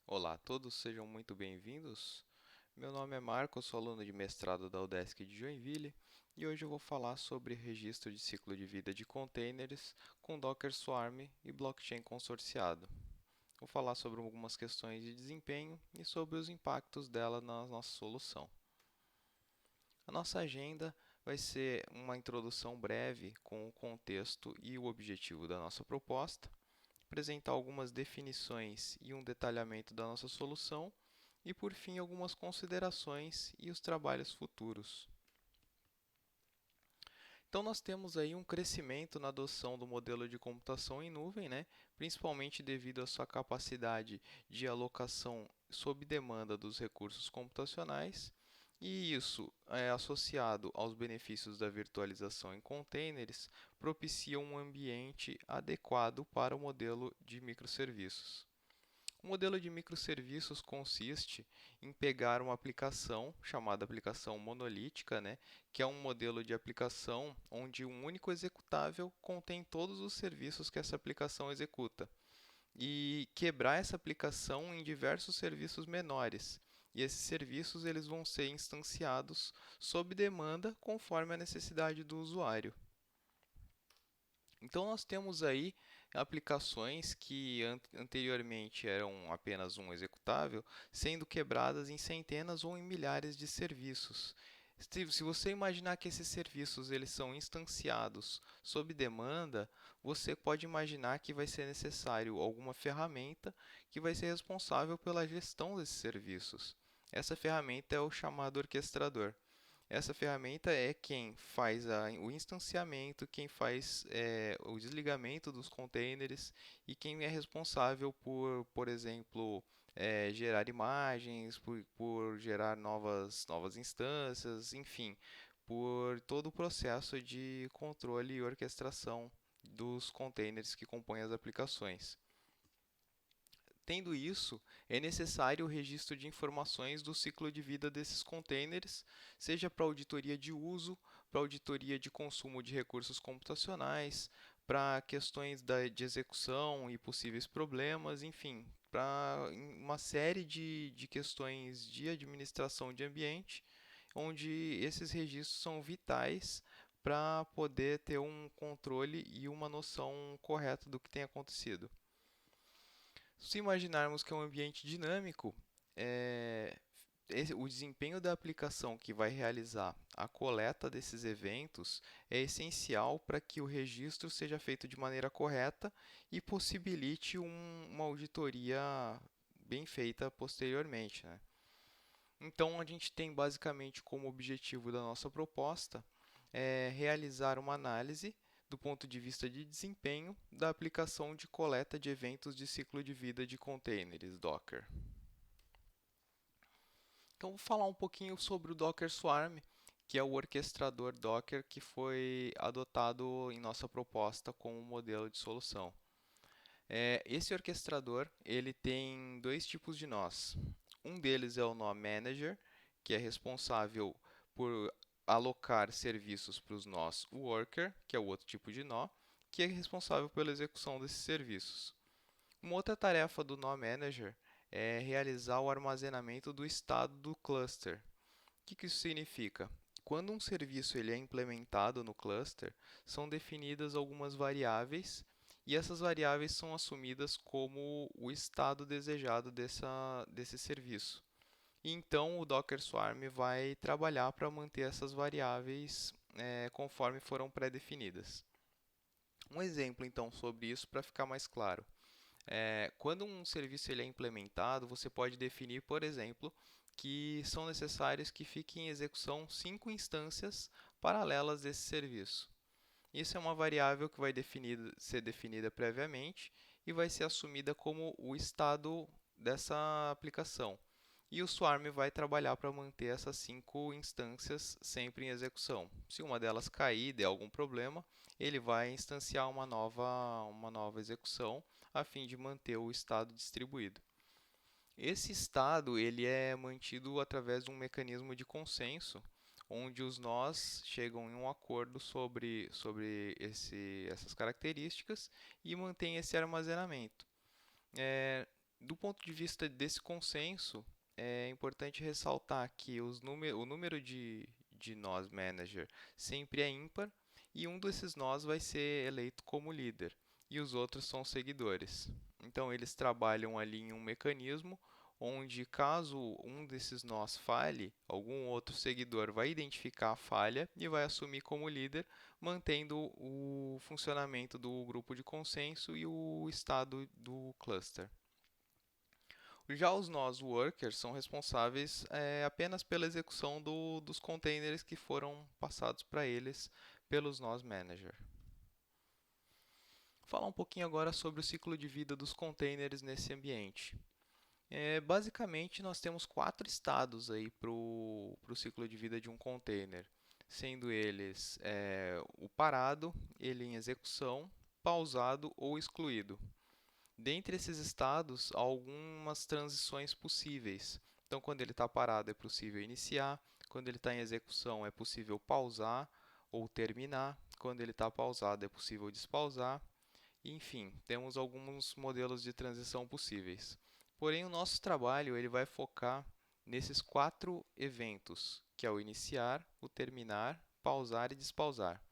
Olá a todos, sejam muito bem-vindos. Meu nome é Marco, sou aluno de mestrado da UDESC de Joinville e hoje eu vou falar sobre registro de ciclo de vida de containers com Docker Swarm e blockchain consorciado. Vou falar sobre algumas questões de desempenho e sobre os impactos dela na nossa solução. A nossa agenda vai ser uma introdução breve com o contexto e o objetivo da nossa proposta, apresentar algumas definições e um detalhamento da nossa solução e, por fim, algumas considerações e os trabalhos futuros. Então, nós temos aí um crescimento na adoção do modelo de computação em nuvem, né? Principalmente devido à sua capacidade de alocação sob demanda dos recursos computacionais. E isso, associado aos benefícios da virtualização em containers, propicia um ambiente adequado para o modelo de microserviços. O modelo de microserviços consiste em pegar uma aplicação chamada aplicação monolítica, né, que é um modelo de aplicação onde um único executável contém todos os serviços que essa aplicação executa, e quebrar essa aplicação em diversos serviços menores. E esses serviços eles vão ser instanciados sob demanda conforme a necessidade do usuário. Então nós temos aí aplicações que anteriormente eram apenas um executável, sendo quebradas em centenas ou em milhares de serviços. Se você imaginar que esses serviços eles são instanciados sob demanda, você pode imaginar que vai ser necessário alguma ferramenta que vai ser responsável pela gestão desses serviços. Essa ferramenta é o chamado orquestrador. Essa ferramenta é quem faz o instanciamento, quem faz o desligamento dos containers e quem é responsável por exemplo, gerar imagens, por gerar novas instâncias, enfim, por todo o processo de controle e orquestração dos containers que compõem as aplicações. Tendo isso, é necessário o registro de informações do ciclo de vida desses containers, seja para auditoria de uso, para auditoria de consumo de recursos computacionais, para questões de execução e possíveis problemas, enfim, para uma série de questões de administração de ambiente, onde esses registros são vitais para poder ter um controle e uma noção correta do que tem acontecido. Se imaginarmos que é um ambiente dinâmico, é, o desempenho da aplicação que vai realizar a coleta desses eventos é essencial para que o registro seja feito de maneira correta e possibilite uma auditoria bem feita posteriormente, né? Então, a gente tem basicamente como objetivo da nossa proposta realizar uma análise do ponto de vista de desempenho da aplicação de coleta de eventos de ciclo de vida de containers Docker. Então, vou falar um pouquinho sobre o Docker Swarm, que é o orquestrador Docker que foi adotado em nossa proposta como modelo de solução. Esse orquestrador ele tem dois tipos de nós. Um deles é o nó Manager, que é responsável por alocar serviços para os nós Worker, que é o outro tipo de nó, que é responsável pela execução desses serviços. Uma outra tarefa do nó Manager é realizar o armazenamento do estado do cluster. O que isso significa? Quando um serviço ele é implementado no cluster, são definidas algumas variáveis e essas variáveis são assumidas como o estado desejado desse serviço. E então o Docker Swarm vai trabalhar para manter essas variáveis conforme foram pré-definidas. Um exemplo então sobre isso para ficar mais claro. Quando um serviço ele é implementado, você pode definir, por exemplo, que são necessários que fiquem em execução 5 instâncias paralelas desse serviço. Isso é uma variável que vai ser definida previamente e vai ser assumida como o estado dessa aplicação. E o Swarm vai trabalhar para manter essas 5 instâncias sempre em execução. Se uma delas cair, der algum problema, ele vai instanciar uma nova execução a fim de manter o estado distribuído. Esse estado ele é mantido através de um mecanismo de consenso, onde os nós chegam em um acordo sobre essas características e mantém esse armazenamento. É, Do ponto de vista desse consenso, é importante ressaltar que o número de nós manager sempre é ímpar e um desses nós vai ser eleito como líder e os outros são seguidores. Então, eles trabalham ali em um mecanismo onde, caso um desses nós falhe, algum outro seguidor vai identificar a falha e vai assumir como líder, mantendo o funcionamento do grupo de consenso e o estado do cluster. Já os nós workers são responsáveis apenas pela execução dos containers que foram passados para eles pelos nós manager. Vou falar um pouquinho agora sobre o ciclo de vida dos containers nesse ambiente. Basicamente, nós temos 4 estados aí para o ciclo de vida de um container, sendo eles o parado, ele em execução, pausado ou excluído. Dentre esses estados, há algumas transições possíveis. Então, quando ele está parado, é possível iniciar. Quando ele está em execução, é possível pausar ou terminar. Quando ele está pausado, é possível despausar. Enfim, temos alguns modelos de transição possíveis. Porém, o nosso trabalho ele vai focar nesses 4 eventos, que é o iniciar, o terminar, pausar e despausar.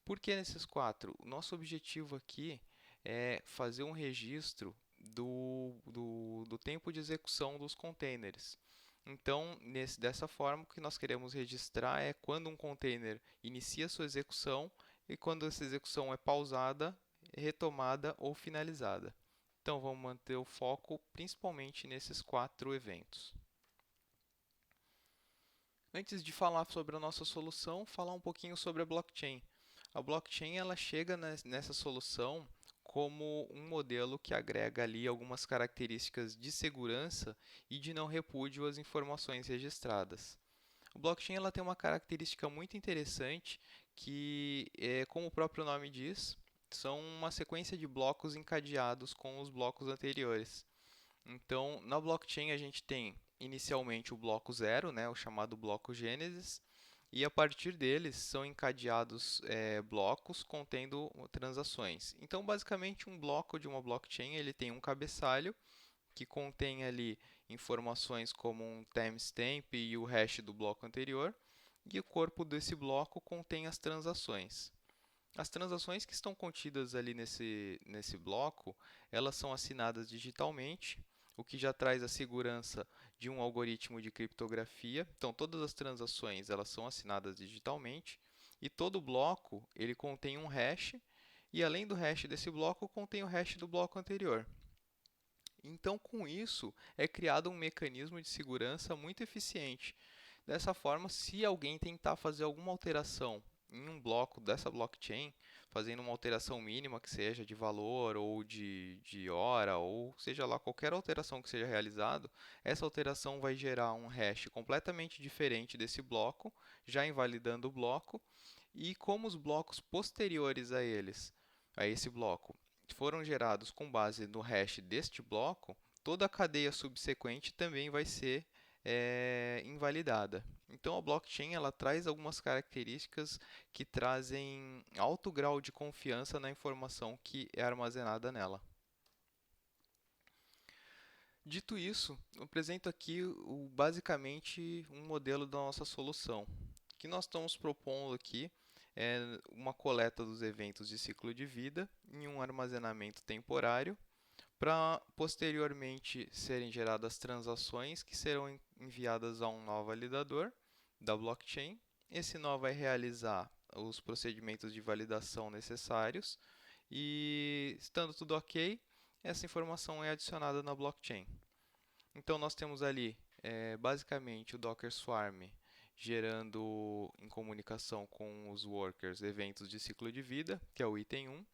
Por que nesses 4? O nosso objetivo aqui é fazer um registro do tempo de execução dos containers. Então, dessa forma, o que nós queremos registrar é quando um container inicia sua execução e quando essa execução é pausada, retomada ou finalizada. Então, vamos manter o foco principalmente nesses 4 eventos. Antes de falar sobre a nossa solução, falar um pouquinho sobre a blockchain. A blockchain ela chega nessa solução como um modelo que agrega ali algumas características de segurança e de não repúdio às informações registradas. A blockchain ela tem uma característica muito interessante que, como o próprio nome diz, são uma sequência de blocos encadeados com os blocos anteriores. Então, na blockchain a gente tem inicialmente o bloco zero, né, o chamado bloco Gênesis, e a partir deles são encadeados blocos contendo transações. Então, basicamente, um bloco de uma blockchain ele tem um cabeçalho que contém ali informações como um timestamp e o hash do bloco anterior, e o corpo desse bloco contém as transações. As transações que estão contidas ali nesse bloco, elas são assinadas digitalmente, o que já traz a segurança de um algoritmo de criptografia. Então, todas as transações elas são assinadas digitalmente e todo bloco ele contém um hash e além do hash desse bloco contém o hash do bloco anterior. Então, com isso, é criado um mecanismo de segurança muito eficiente. Dessa forma, se alguém tentar fazer alguma alteração em um bloco dessa blockchain, fazendo uma alteração mínima que seja de valor ou de hora, ou seja lá qualquer alteração que seja realizado, essa alteração vai gerar um hash completamente diferente desse bloco, já invalidando o bloco, e como os blocos posteriores a esse bloco, foram gerados com base no hash deste bloco, toda a cadeia subsequente também vai ser invalidada. Então a blockchain ela traz algumas características que trazem alto grau de confiança na informação que é armazenada nela. Dito isso, eu apresento aqui basicamente um modelo da nossa solução. O que nós estamos propondo aqui é uma coleta dos eventos de ciclo de vida em um armazenamento temporário para posteriormente serem geradas transações que serão enviadas a um nó validador da blockchain. Esse nó vai realizar os procedimentos de validação necessários e, estando tudo ok, essa informação é adicionada na blockchain. Então, nós temos ali basicamente o Docker Swarm gerando em comunicação com os workers eventos de ciclo de vida, que é o item 1.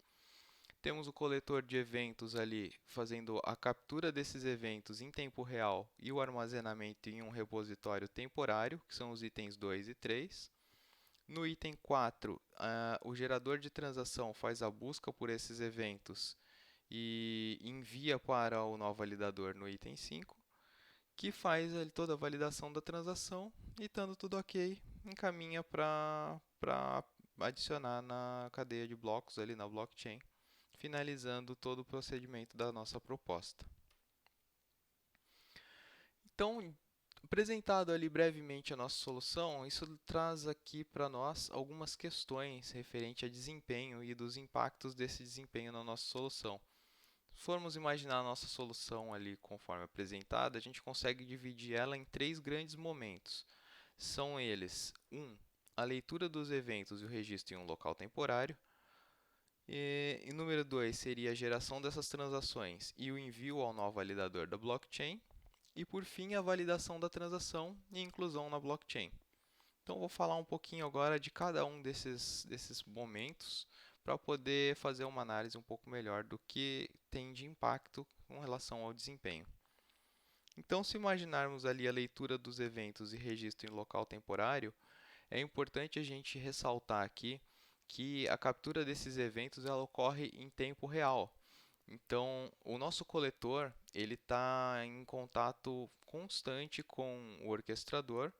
Temos o coletor de eventos ali fazendo a captura desses eventos em tempo real e o armazenamento em um repositório temporário, que são os itens 2 e 3. No item 4, o gerador de transação faz a busca por esses eventos e envia para o nó validador no item 5, que faz ali toda a validação da transação e, estando tudo ok, encaminha para adicionar na cadeia de blocos ali na blockchain, finalizando todo o procedimento da nossa proposta. Então, apresentado ali brevemente a nossa solução, isso traz aqui para nós algumas questões referente a desempenho e dos impactos desse desempenho na nossa solução. Se formos imaginar a nossa solução ali conforme apresentada, a gente consegue dividir ela em três grandes momentos. São eles: a leitura dos eventos e o registro em um local temporário. E número 2 seria a geração dessas transações e o envio ao nó validador da blockchain. E por fim, a validação da transação e inclusão na blockchain. Então, vou falar um pouquinho agora de cada um desses momentos para poder fazer uma análise um pouco melhor do que tem de impacto com relação ao desempenho. Então, se imaginarmos ali a leitura dos eventos e registro em local temporário, é importante a gente ressaltar aqui que a captura desses eventos ela ocorre em tempo real. Então, o nosso coletor ele está em contato constante com o orquestrador,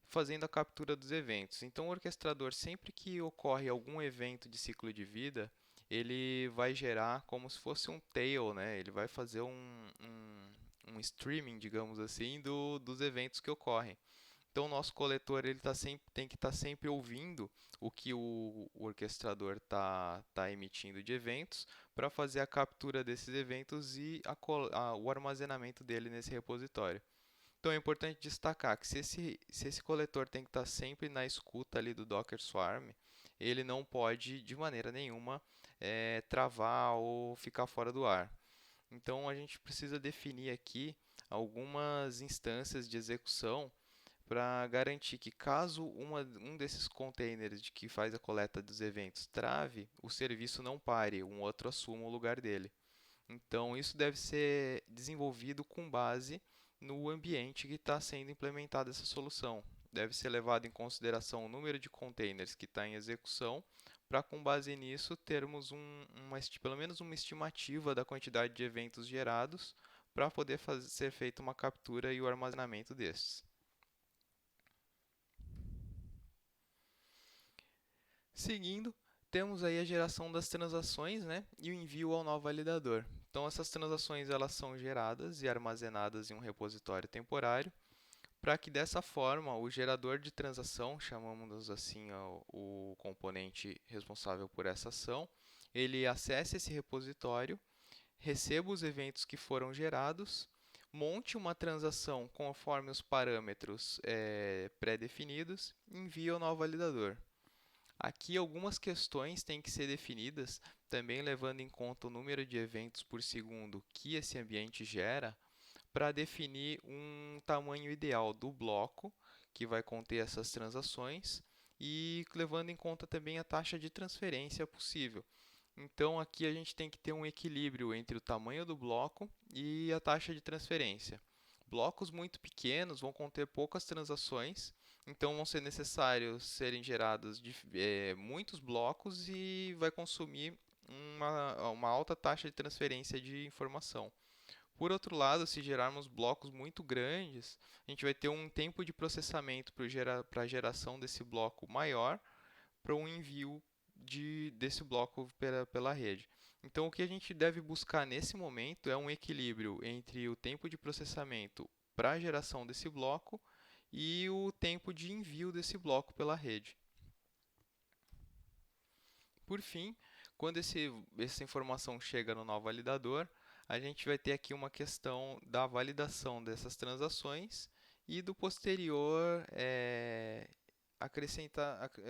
fazendo a captura dos eventos. Então, o orquestrador, sempre que ocorre algum evento de ciclo de vida, ele vai gerar como se fosse um tail, né? Ele vai fazer um streaming, digamos assim, dos eventos que ocorrem. Então, o nosso coletor ele tem que estar sempre ouvindo o que o orquestrador tá emitindo de eventos para fazer a captura desses eventos e o armazenamento dele nesse repositório. Então, é importante destacar que se esse coletor tem que estar sempre na escuta ali do Docker Swarm, ele não pode, de maneira nenhuma, travar ou ficar fora do ar. Então, a gente precisa definir aqui algumas instâncias de execução para garantir que caso um desses containers de que faz a coleta dos eventos trave, o serviço não pare, um outro assuma o lugar dele. Então, isso deve ser desenvolvido com base no ambiente que está sendo implementada essa solução. Deve ser levado em consideração o número de containers que está em execução, para, com base nisso, termos pelo menos uma estimativa da quantidade de eventos gerados, para poder ser feita uma captura e o armazenamento destes. Seguindo, temos aí a geração das transações, né, e o envio ao nó validador. Então, essas transações elas são geradas e armazenadas em um repositório temporário, para que dessa forma o gerador de transação, chamamos assim o componente responsável por essa ação, ele acesse esse repositório, receba os eventos que foram gerados, monte uma transação conforme os parâmetros pré-definidos e envie ao nó validador. Aqui algumas questões têm que ser definidas, também levando em conta o número de eventos por segundo que esse ambiente gera, para definir um tamanho ideal do bloco que vai conter essas transações e levando em conta também a taxa de transferência possível. Então aqui a gente tem que ter um equilíbrio entre o tamanho do bloco e a taxa de transferência. Blocos muito pequenos vão conter poucas transações, então vão ser necessários serem gerados muitos blocos e vai consumir uma alta taxa de transferência de informação. Por outro lado, se gerarmos blocos muito grandes, a gente vai ter um tempo de processamento para a geração desse bloco maior para um envio desse bloco pela rede. Então, o que a gente deve buscar nesse momento é um equilíbrio entre o tempo de processamento para a geração desse bloco e o tempo de envio desse bloco pela rede. Por fim, quando essa informação chega no nó validador, a gente vai ter aqui uma questão da validação dessas transações e do posterior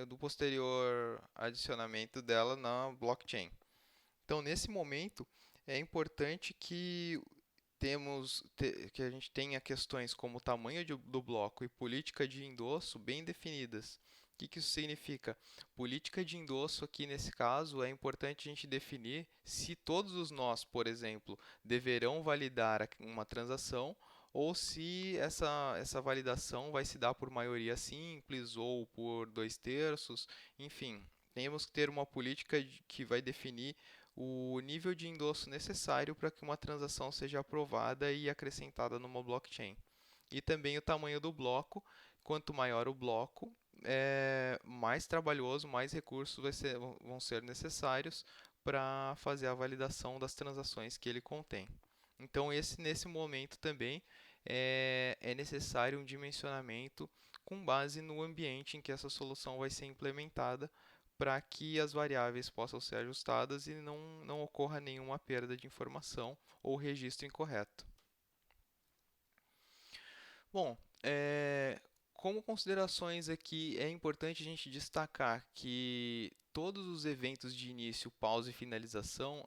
do posterior adicionamento dela na blockchain. Então, nesse momento, é importante que a gente tenha questões como o tamanho do bloco e política de endosso bem definidas. O que isso significa? Política de endosso aqui nesse caso é importante a gente definir se todos os nós, por exemplo, deverão validar uma transação ou se essa validação vai se dar por maioria simples ou por 2/3, enfim. Temos que ter uma política que vai definir o nível de endosso necessário para que uma transação seja aprovada e acrescentada numa blockchain. E também o tamanho do bloco. Quanto maior o bloco, mais trabalhoso, mais recursos vão ser necessários para fazer a validação das transações que ele contém. Então, nesse momento também é necessário um dimensionamento com base no ambiente em que essa solução vai ser implementada, para que as variáveis possam ser ajustadas e não ocorra nenhuma perda de informação ou registro incorreto. Bom, como considerações aqui, é importante a gente destacar que todos os eventos de início, pausa e finalização,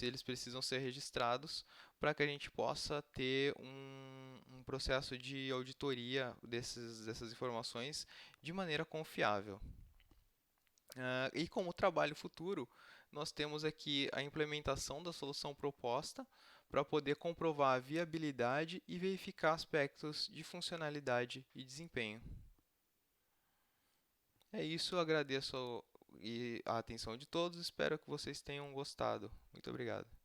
eles precisam ser registrados para que a gente possa ter um processo de auditoria dessas informações de maneira confiável. E como trabalho futuro, nós temos aqui a implementação da solução proposta para poder comprovar a viabilidade e verificar aspectos de funcionalidade e desempenho. É isso, agradeço a atenção de todos, espero que vocês tenham gostado. Muito obrigado.